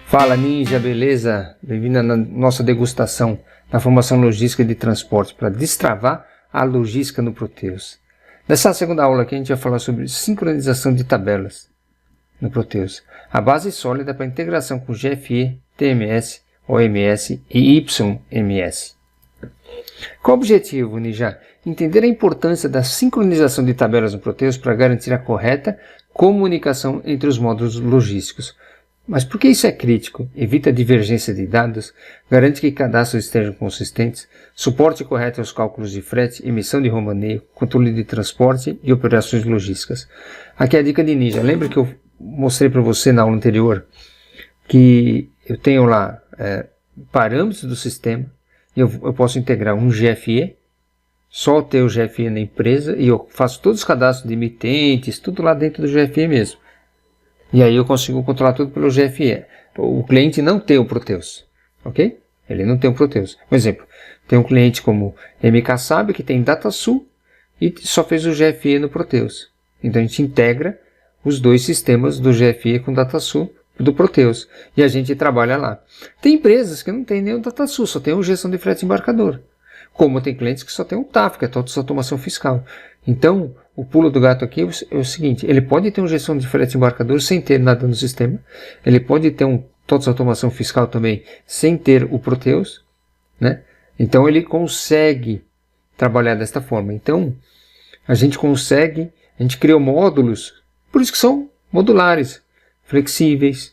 Fala Ninja, beleza? Bem-vindo na nossa degustação da formação logística de transporte para destravar a logística no Proteus. Nessa segunda aula aqui a gente vai falar sobre sincronização de tabelas no Proteus. A base sólida para integração com GFE, TMS, OMS e YMS. Qual o objetivo, Ninja? Entender a importância da sincronização de tabelas no Proteus para garantir a correta comunicação entre os módulos logísticos. Mas por que isso é crítico? Evita a divergência de dados, garante que cadastros estejam consistentes, suporte correto aos cálculos de frete, emissão de romaneio, controle de transporte e operações logísticas. Aqui é a dica de Ninja. Lembra que eu mostrei para você na aula anterior que eu tenho lá parâmetros do sistema e eu posso integrar um GFE, só ter o GFE na empresa e eu faço todos os cadastros de emitentes, tudo lá dentro do GFE mesmo. E aí eu consigo controlar tudo pelo GFE. O cliente não tem o Proteus, ok? Ele não tem o Proteus. Por exemplo, tem um cliente como MKSAB que tem DataSul e só fez o GFE no Proteus. Então a gente integra os dois sistemas do GFE com DataSul do Proteus. E a gente trabalha lá. Tem empresas que não tem nem o DataSul, só tem o gestão de frete embarcador. Como tem clientes que só tem o TAF, que é a automação fiscal. Então, o pulo do gato aqui é o seguinte, ele pode ter uma gestão de frete embarcador sem ter nada no sistema, ele pode ter um TOTS automação fiscal também sem ter o Proteus, né? Então ele consegue trabalhar desta forma. Então, a gente criou módulos, por isso que são modulares, flexíveis,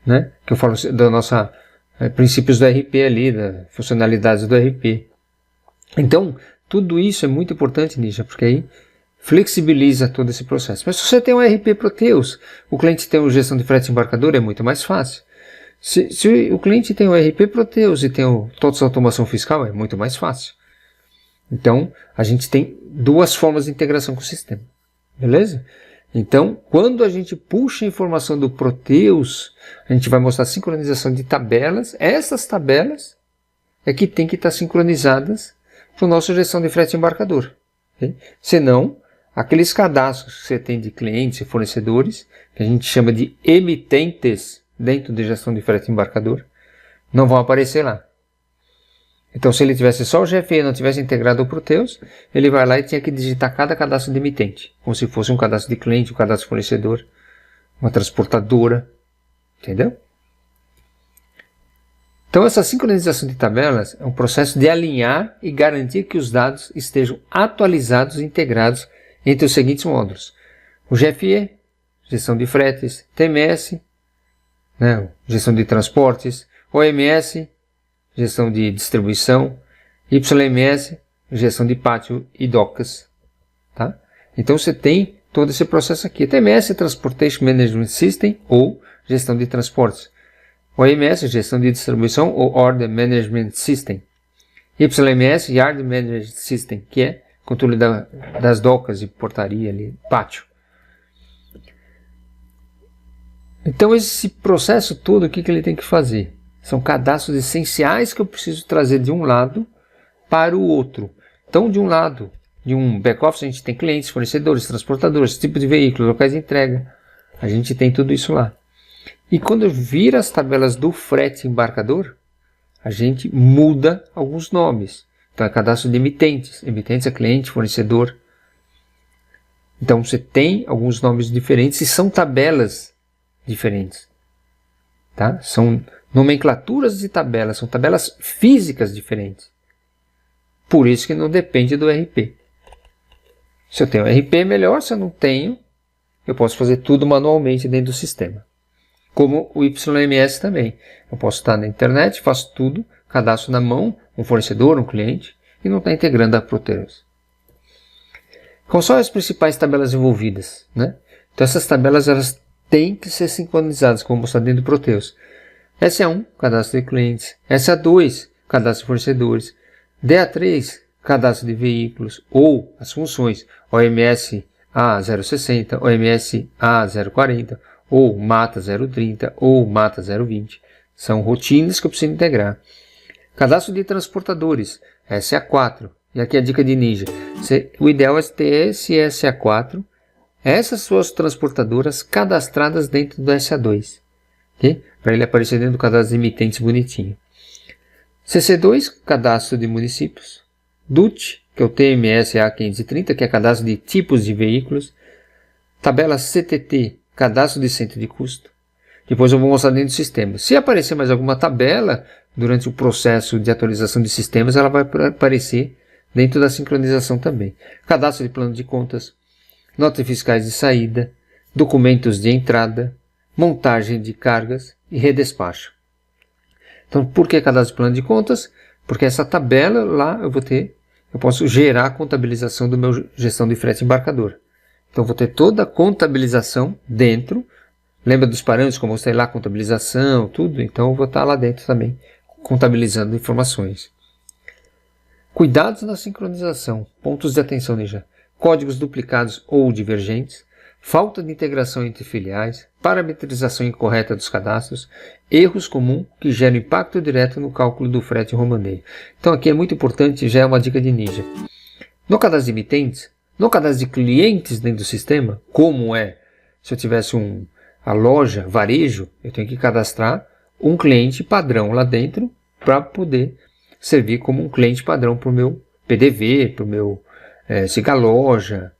né? Que eu falo da nossa princípios do RP ali, das funcionalidades do RP. Então, tudo isso é muito importante, Ninja, porque aí flexibiliza todo esse processo. Mas se você tem um RP Proteus, o cliente tem uma gestão de frete embarcador, é muito mais fácil. Se o cliente tem o RP Proteus e tem o TOTS automação fiscal, é muito mais fácil. Então, a gente tem duas formas de integração com o sistema. Beleza? Então, quando a gente puxa a informação do Proteus, a gente vai mostrar a sincronização de tabelas. Essas tabelas é que tem que estar sincronizadas para o nosso gestão de frete embarcador. Okay? Senão, aqueles cadastros que você tem de clientes e fornecedores, que a gente chama de emitentes dentro de gestão de frete embarcador, não vão aparecer lá. Então, se ele tivesse só o GFE e não tivesse integrado o Proteus, ele vai lá e tinha que digitar cada cadastro de emitente, como se fosse um cadastro de cliente, um cadastro de fornecedor, uma transportadora, entendeu? Então, essa sincronização de tabelas é um processo de alinhar e garantir que os dados estejam atualizados e integrados entre os seguintes módulos. O GFE, gestão de fretes, TMS, né, gestão de transportes, OMS, gestão de distribuição, YMS, gestão de pátio e docas. Tá? Então, você tem todo esse processo aqui. TMS, Transportation Management System ou gestão de transportes. OMS, gestão de distribuição ou Order Management System. YMS, Yard Management System, que é controle das docas e portaria ali, pátio. Então esse processo todo, o que ele tem que fazer? São cadastros essenciais que eu preciso trazer de um lado para o outro. Então de um lado, de um back-office, a gente tem clientes, fornecedores, transportadores, tipo de veículo, locais de entrega. A gente tem tudo isso lá. E quando eu viro as tabelas do frete embarcador, a gente muda alguns nomes. Então é cadastro de emitentes. Emitentes é cliente, fornecedor. Então você tem alguns nomes diferentes e são tabelas diferentes. Tá? São nomenclaturas de tabelas, são tabelas físicas diferentes. Por isso que não depende do RP. Se eu tenho RP, melhor. Se eu não tenho, eu posso fazer tudo manualmente dentro do sistema. Como o YMS também. Eu posso estar na internet, faço tudo, cadastro na mão, um fornecedor, um cliente, e não está integrando a Proteus. Quais são as principais tabelas envolvidas? Né? Então essas tabelas elas têm que ser sincronizadas, como mostrar dentro do Proteus. SA1, cadastro de clientes. SA2, cadastro de fornecedores. DA3, cadastro de veículos, ou as funções OMS A060, OMS A040, ou Mata 030, ou Mata 020. São rotinas que eu preciso integrar. Cadastro de transportadores, SA4. E aqui a dica de Ninja. O ideal é ter esse SA4, essas suas transportadoras cadastradas dentro do SA2. Okay? para ele aparecer dentro do cadastro de emitentes bonitinho. CC2, cadastro de municípios. DUT, que é o TMS A530, que é cadastro de tipos de veículos. Tabela CTT, cadastro de centro de custo. Depois eu vou mostrar dentro do sistema. Se aparecer mais alguma tabela durante o processo de atualização de sistemas, ela vai aparecer dentro da sincronização também. Cadastro de plano de contas, notas fiscais de saída, documentos de entrada, montagem de cargas e redespacho. Então, por que cadastro de plano de contas? Porque essa tabela lá eu posso gerar a contabilização do meu gestão de frete embarcador. Então, vou ter toda a contabilização dentro. Lembra dos parâmetros, como eu mostrei lá, contabilização, tudo? Então, eu vou estar lá dentro também, contabilizando informações. Cuidados na sincronização. Pontos de atenção, Ninja. Códigos duplicados ou divergentes. Falta de integração entre filiais. Parametrização incorreta dos cadastros. Erros comuns que geram impacto direto no cálculo do frete romaneio. Então, aqui é muito importante, já é uma dica de Ninja. No cadastro de emitentes, no cadastro de clientes dentro do sistema, como é, se eu tivesse a loja, varejo, eu tenho que cadastrar um cliente padrão lá dentro para poder servir como um cliente padrão para o meu PDV, para o meu Siga Loja.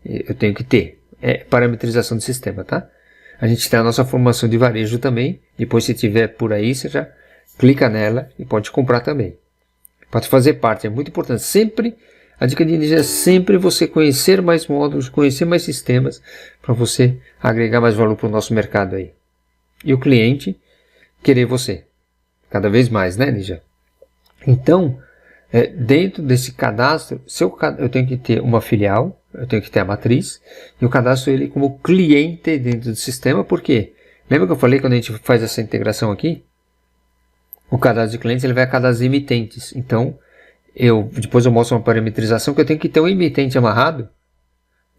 Eu tenho que ter parametrização do sistema, tá? A gente tem a nossa formação de varejo também. Depois, se tiver por aí, você já clica nela e pode comprar também. Pode fazer parte, é muito importante. Sempre, a dica de Ninja é sempre você conhecer mais módulos, conhecer mais sistemas, para você agregar mais valor para o nosso mercado aí. E o cliente querer você. Cada vez mais, né, Ninja? Então, dentro desse cadastro, eu tenho que ter uma filial, eu tenho que ter a matriz, e eu cadastro ele como cliente dentro do sistema, por quê? Lembra que eu falei quando a gente faz essa integração aqui? O cadastro de clientes ele vai a cadastro de emitentes. Então, depois eu mostro uma parametrização que eu tenho que ter um emitente amarrado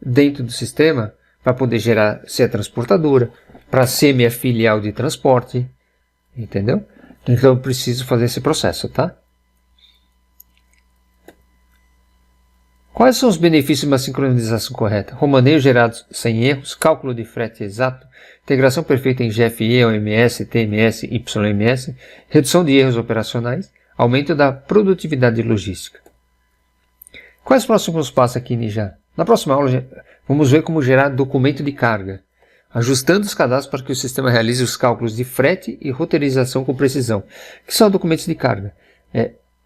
dentro do sistema para poder ser a transportadora, para ser minha filial de transporte, entendeu? Então eu preciso fazer esse processo, tá? Quais são os benefícios de uma sincronização correta? Romaneio gerado sem erros, cálculo de frete exato, integração perfeita em GFE, OMS, TMS, YMS, redução de erros operacionais, aumento da produtividade logística. Quais os próximos passos aqui, Ninja? Na próxima aula, vamos ver como gerar documento de carga, ajustando os cadastros para que o sistema realize os cálculos de frete e roteirização com precisão. O que são documentos de carga?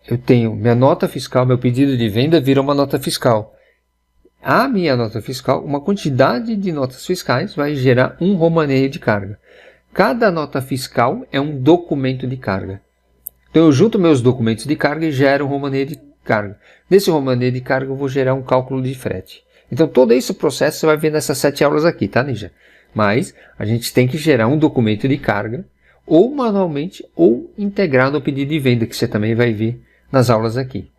Eu tenho minha nota fiscal, meu pedido de venda vira uma nota fiscal. A minha nota fiscal, uma quantidade de notas fiscais vai gerar um romaneio de carga. Cada nota fiscal é um documento de carga. Então eu junto meus documentos de carga e gero um romaneio de carga. Nesse romaneio de carga eu vou gerar um cálculo de frete. Então todo esse processo você vai ver nessas 7 aulas aqui, tá, Ninja? Mas a gente tem que gerar um documento de carga, ou manualmente, ou integrar no pedido de venda, que você também vai ver nas aulas aqui.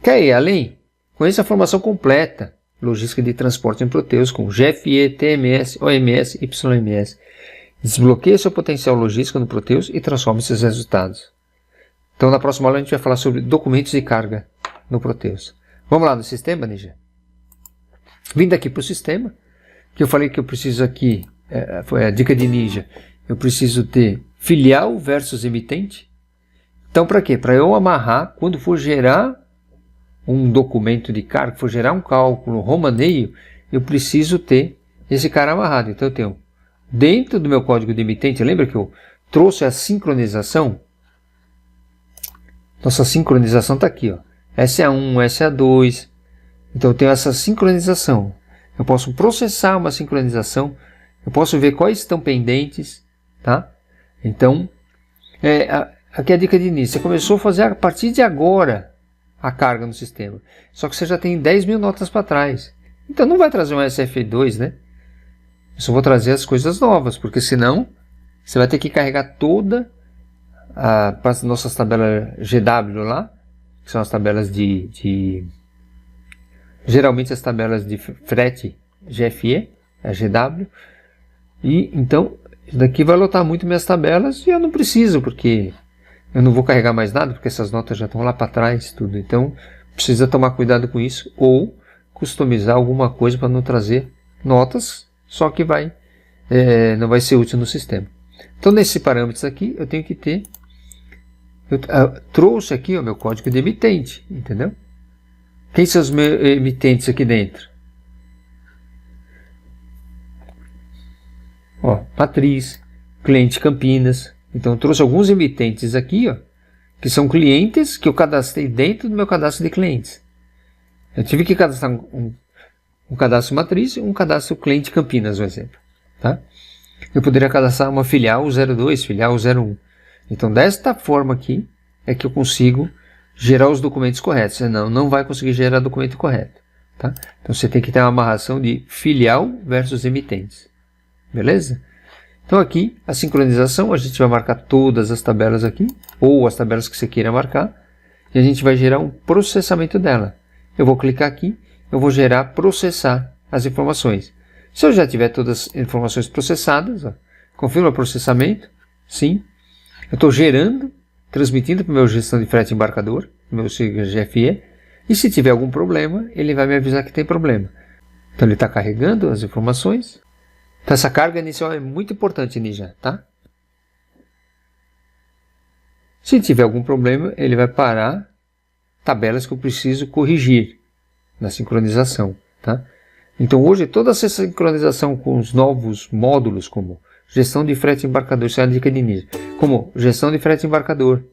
Quer ir além? Conheça a formação completa, logística de transporte em Proteus, com GFE, TMS, OMS e YMS. Desbloqueie seu potencial logístico no Proteus e transforme seus resultados. Então, na próxima aula, a gente vai falar sobre documentos de carga no Proteus. Vamos lá no sistema, Ninja? Vindo aqui para o sistema, que eu falei que eu preciso aqui, foi a dica de Ninja, eu preciso ter filial versus emitente. Então, para quê? Para eu amarrar, quando for gerar um documento de carga, for gerar um cálculo, um romaneio, eu preciso ter esse cara amarrado. Então, eu tenho dentro do meu código de emitente, lembra que eu trouxe a sincronização? Nossa sincronização está aqui, ó. SA1, SA2. Então, eu tenho essa sincronização. Eu posso processar uma sincronização, eu posso ver quais estão pendentes, tá? Então, aqui é a dica de início. Você começou a fazer a partir de agora a carga no sistema. Só que você já tem 10 mil notas para trás. Então não vai trazer um SF2, né? Eu só vou trazer as coisas novas, porque senão você vai ter que carregar toda para as nossas tabelas GW lá, que são as tabelas geralmente as tabelas de frete GFE, a GW. E então isso daqui vai lotar muito minhas tabelas e eu não preciso, porque eu não vou carregar mais nada, porque essas notas já estão lá para trás, tudo. Então, precisa tomar cuidado com isso, ou customizar alguma coisa para não trazer notas, só que não vai ser útil no sistema. Então, nesses parâmetros aqui, eu tenho que ter... Eu trouxe aqui o meu código de emitente, entendeu? Quem são os meus emitentes aqui dentro? Ó, Matriz, cliente Campinas. Então, eu trouxe alguns emitentes aqui, ó, que são clientes que eu cadastrei dentro do meu cadastro de clientes. Eu tive que cadastrar um cadastro Matriz e um cadastro cliente Campinas, por exemplo. Tá? Eu poderia cadastrar uma filial 02, filial 01. Então, desta forma aqui, é que eu consigo gerar os documentos corretos. Senão, não vai conseguir gerar documento correto. Tá? Então, você tem que ter uma amarração de filial versus emitentes. Beleza? Então, aqui, a sincronização, a gente vai marcar todas as tabelas aqui, ou as tabelas que você queira marcar, e a gente vai gerar um processamento dela. Eu vou clicar aqui, eu vou gerar, processar as informações. Se eu já tiver todas as informações processadas, ó, confirma processamento, sim. Eu estou gerando, transmitindo para o meu gestão de frete embarcador, meu GFE, e se tiver algum problema, ele vai me avisar que tem problema. Então ele está carregando as informações. Então essa carga inicial é muito importante, Ninja, tá? Se tiver algum problema, ele vai parar tabelas que eu preciso corrigir na sincronização, tá? Então hoje toda essa sincronização com os novos módulos, como gestão de frete embarcador, isso é a dica de Ninja, como gestão de frete embarcador,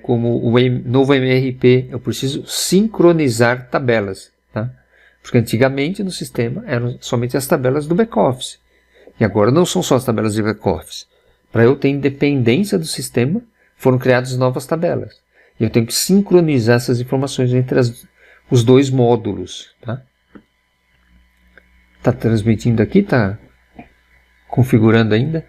como o novo MRP, eu preciso sincronizar tabelas, tá? Porque antigamente no sistema eram somente as tabelas do back-office, e agora não são só as tabelas de back-office. Para eu ter independência do sistema, foram criadas novas tabelas, e eu tenho que sincronizar essas informações entre os dois módulos, tá? Está transmitindo aqui, está configurando ainda.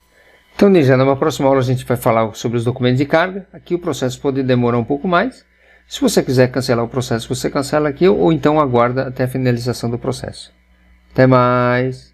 Então, Ninja, numa próxima aula a gente vai falar sobre os documentos de carga. Aqui o processo pode demorar um pouco mais. Se você quiser cancelar o processo, você cancela aqui ou então aguarda até a finalização do processo. Até mais!